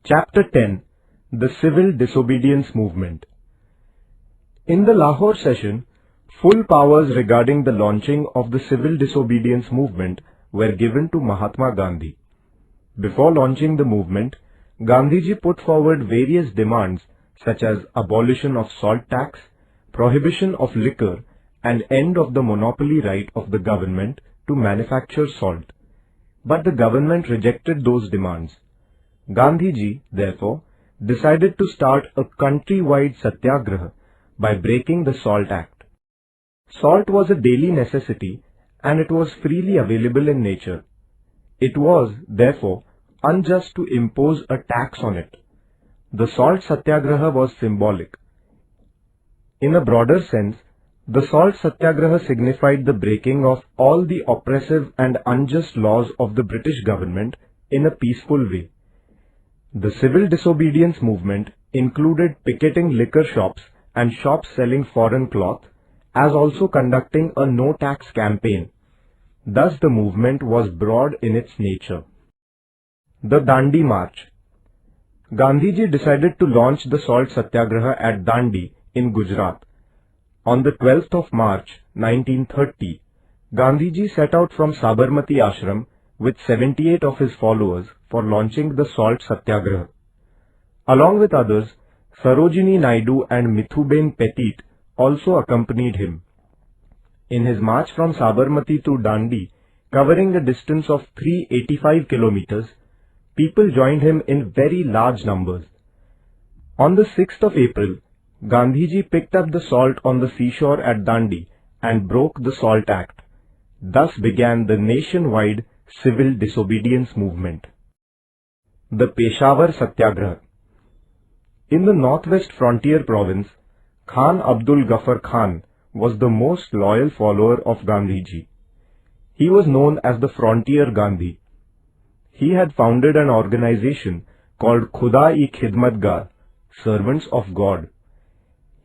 Chapter 10: The Civil Disobedience Movement. In the Lahore session, full powers regarding the launching of the civil disobedience movement were given to Mahatma Gandhi. Before launching the movement, Gandhiji put forward various demands such as abolition of salt tax, prohibition of liquor, and end of the monopoly right of the government to manufacture salt. But the government rejected those demands. Gandhiji, therefore, decided to start a country-wide satyagraha by breaking the Salt Act. Salt was a daily necessity and it was freely available in nature. It was, therefore, unjust to impose a tax on it. The Salt Satyagraha was symbolic. In a broader sense, the Salt Satyagraha signified the breaking of all the oppressive and unjust laws of the British government in a peaceful way. The civil disobedience movement included picketing liquor shops and shops selling foreign cloth, as also conducting a no-tax campaign. Thus the movement was broad in its nature. The Dandi March. Gandhiji decided to launch the Salt Satyagraha at Dandi in Gujarat. On the 12th of March 1930, Gandhiji set out from Sabarmati Ashram with 78 of his followers for launching the Salt Satyagraha. Along with others, Sarojini Naidu and Mithuben Petit also accompanied him. In his march from Sabarmati to Dandi, covering a distance of 385 kilometers, people joined him in very large numbers. On the 6th of April, Gandhiji picked up the salt on the seashore at Dandi and broke the Salt Act. Thus began the nationwide civil disobedience movement. The Peshawar Satyagraha. In the northwest frontier province, Khan Abdul Ghaffar Khan was the most loyal follower of Gandhiji. He was known as the Frontier Gandhi. He had founded an organization called Khuda-i-Khidmatgar, Servants of God.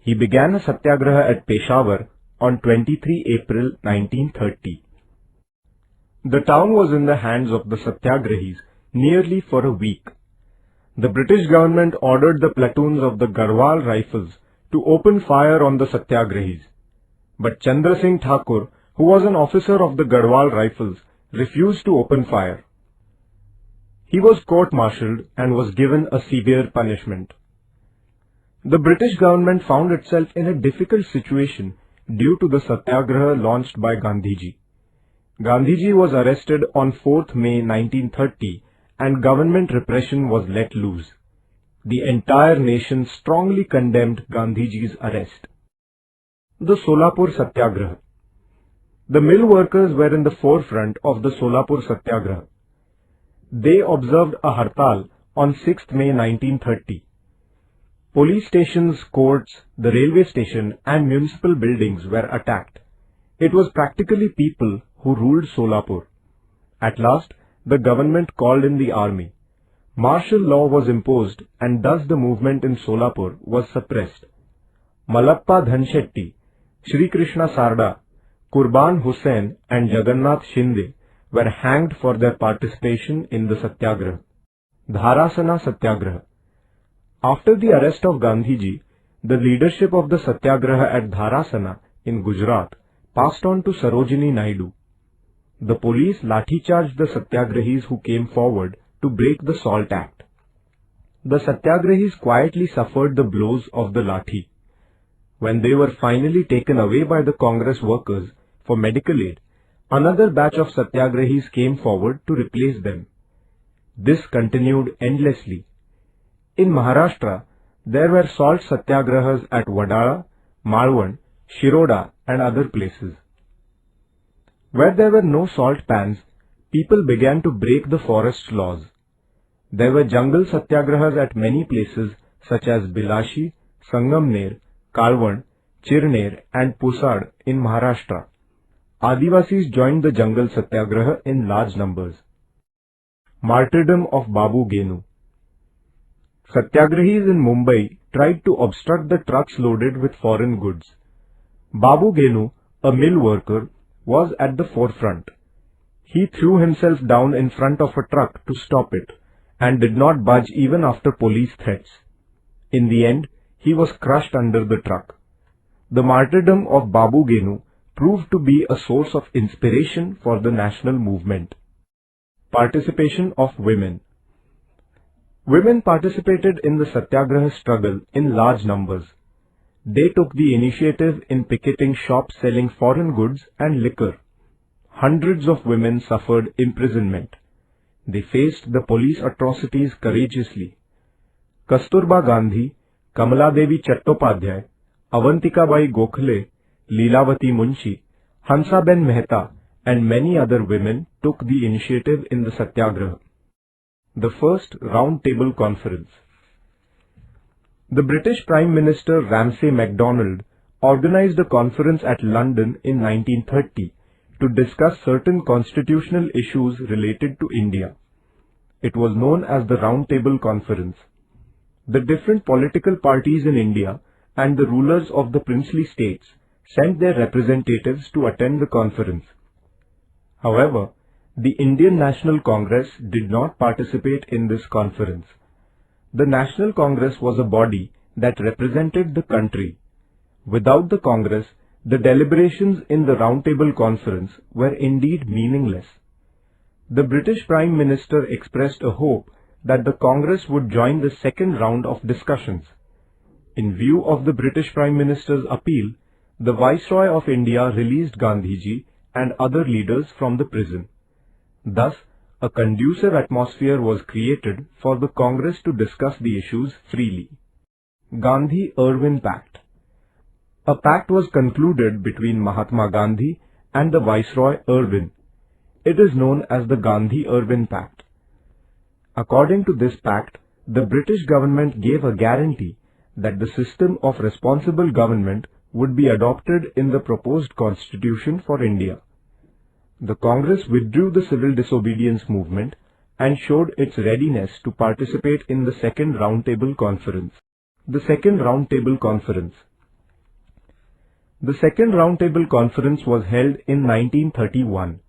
He began a satyagraha at Peshawar on 23 April 1930. The town was in the hands of the satyagrahis nearly for a week. The British government ordered the platoons of the Garhwal Rifles to open fire on the satyagrahis. But Chandra Singh Thakur, who was an officer of the Garhwal Rifles, refused to open fire. He was court-martialed and was given a severe punishment. The British government found itself in a difficult situation due to the satyagraha launched by Gandhiji. Gandhiji was arrested on 4th May 1930 and government repression was let loose. The entire nation strongly condemned Gandhiji's arrest. The Solapur Satyagraha. The mill workers were in the forefront of the Solapur Satyagraha. They observed a hartal on 6th May 1930. Police stations, courts, the railway station and municipal buildings were attacked. It was practically people who ruled Solapur. At last, the government called in the army. Martial law was imposed and thus the movement in Solapur was suppressed. Malappa Dhanshetty, Shri Krishna Sarda, Kurban Hussain and Jagannath Shinde were hanged for their participation in the Satyagraha. Dharasana Satyagraha. After the arrest of Gandhiji, the leadership of the Satyagraha at Dharasana in Gujarat passed on to Sarojini Naidu. The police lathi-charged the Satyagrahis who came forward to break the Salt Act. The Satyagrahis quietly suffered the blows of the lathi. When they were finally taken away by the Congress workers for medical aid, another batch of Satyagrahis came forward to replace them. This continued endlessly. In Maharashtra, there were salt satyagrahas at Wadala, Malwan, Shiroda and other places. Where there were no salt pans, people began to break the forest laws. There were jungle satyagrahas at many places such as Bilashi, Sangamner, Kalwan, Chirner and Pusad in Maharashtra. Adivasis joined the jungle satyagraha in large numbers. Martyrdom of Babu Genu. Satyagrahis in Mumbai tried to obstruct the trucks loaded with foreign goods. Babu Genu, a mill worker, was at the forefront. He threw himself down in front of a truck to stop it and did not budge even after police threats. In the end, he was crushed under the truck. The martyrdom of Babu Genu proved to be a source of inspiration for the national movement. Participation of women. Women participated in the Satyagraha struggle in large numbers. They took the initiative in picketing shops selling foreign goods and liquor. Hundreds of women suffered imprisonment. They faced the police atrocities courageously. Kasturba Gandhi, Kamala Devi Chattopadhyay, Avantikabai Gokhale, Leelavati Munshi, Hansaben Mehta, and many other women took the initiative in the Satyagraha. The first Round Table Conference. The British Prime Minister Ramsay MacDonald organized a conference at London in 1930 to discuss certain constitutional issues related to India. It was known as the Round Table Conference. The different political parties in India and the rulers of the princely states sent their representatives to attend the conference. However, the Indian National Congress did not participate in this conference. The National Congress was a body that represented the country. Without the Congress, the deliberations in the Round Table Conference were indeed meaningless. The British Prime Minister expressed a hope that the Congress would join the second round of discussions. In view of the British Prime Minister's appeal, the Viceroy of India released Gandhiji and other leaders from the prison. Thus, a conducive atmosphere was created for the Congress to discuss the issues freely. Gandhi-Irwin Pact. A pact was concluded between Mahatma Gandhi and the Viceroy Irwin. It is known as the Gandhi-Irwin Pact. According to this pact, the British government gave a guarantee that the system of responsible government would be adopted in the proposed constitution for India. The Congress withdrew the civil disobedience movement and showed its readiness to participate in the second Round Table Conference. The second Round Table Conference. The second Round Table Conference was held in 1931.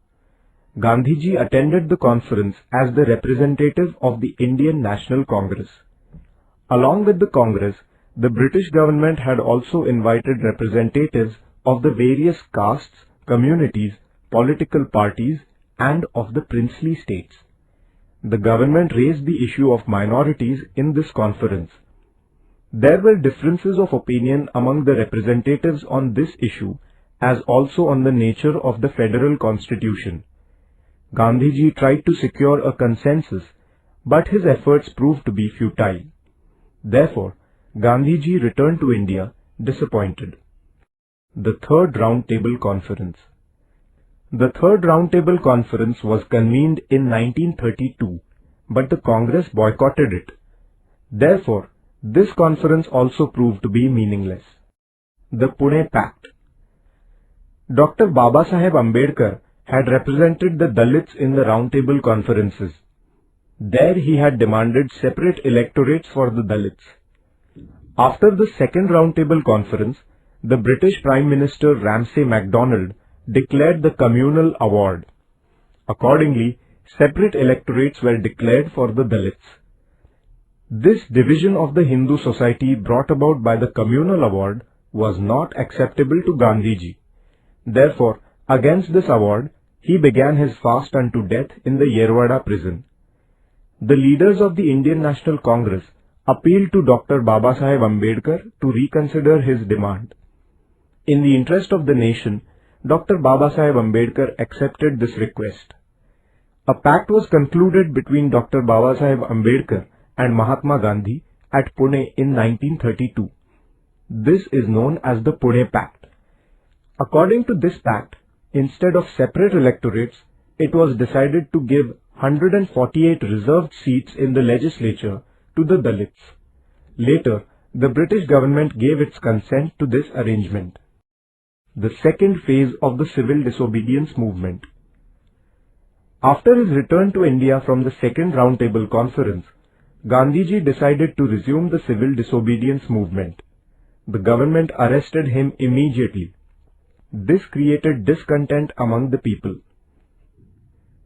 Gandhiji attended the conference as the representative of the Indian National Congress. Along with the Congress, the British government had also invited representatives of the various castes, communities, political parties, and of the princely states. The government raised the issue of minorities in this conference. There were differences of opinion among the representatives on this issue as also on the nature of the federal constitution. Gandhiji tried to secure a consensus, but his efforts proved to be futile. Therefore, Gandhiji returned to India disappointed. The Third Round Table Conference. The Third Round Table Conference was convened in 1932, but the Congress boycotted it. Therefore, this conference also proved to be meaningless. The Pune Pact. Dr. Babasaheb Ambedkar had represented the Dalits in the Round Table Conferences. There he had demanded separate electorates for the Dalits. After the second Round Table Conference, the British Prime Minister Ramsay MacDonald declared the Communal Award. Accordingly, separate electorates were declared for the Dalits. This division of the Hindu society brought about by the Communal Award was not acceptable to Gandhiji. Therefore, against this award, he began his fast unto death in the Yerwada prison. The leaders of the Indian National Congress appealed to Dr. Babasaheb Ambedkar to reconsider his demand. In the interest of the nation, Dr. Babasaheb Ambedkar accepted this request. A pact was concluded between Dr. Babasaheb Ambedkar and Mahatma Gandhi at Pune in 1932. This is known as the Pune Pact. According to this pact, instead of separate electorates, it was decided to give 148 reserved seats in the legislature to the Dalits. Later, the British government gave its consent to this arrangement. The second phase of the civil disobedience movement. After his return to India from the second Round Table Conference, Gandhiji decided to resume the civil disobedience movement. The government arrested him immediately. This created discontent among the people.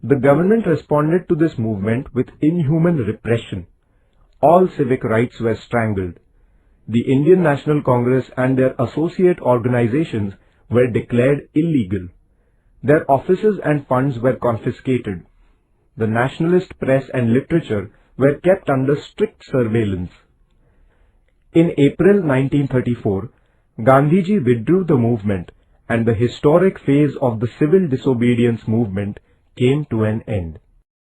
The government responded to this movement with inhuman repression. All civic rights were strangled. The Indian National Congress and their associate organizations were declared illegal. Their offices and funds were confiscated. The nationalist press and literature were kept under strict surveillance. In April 1934, Gandhiji withdrew the movement and the historic phase of the civil disobedience movement came to an end.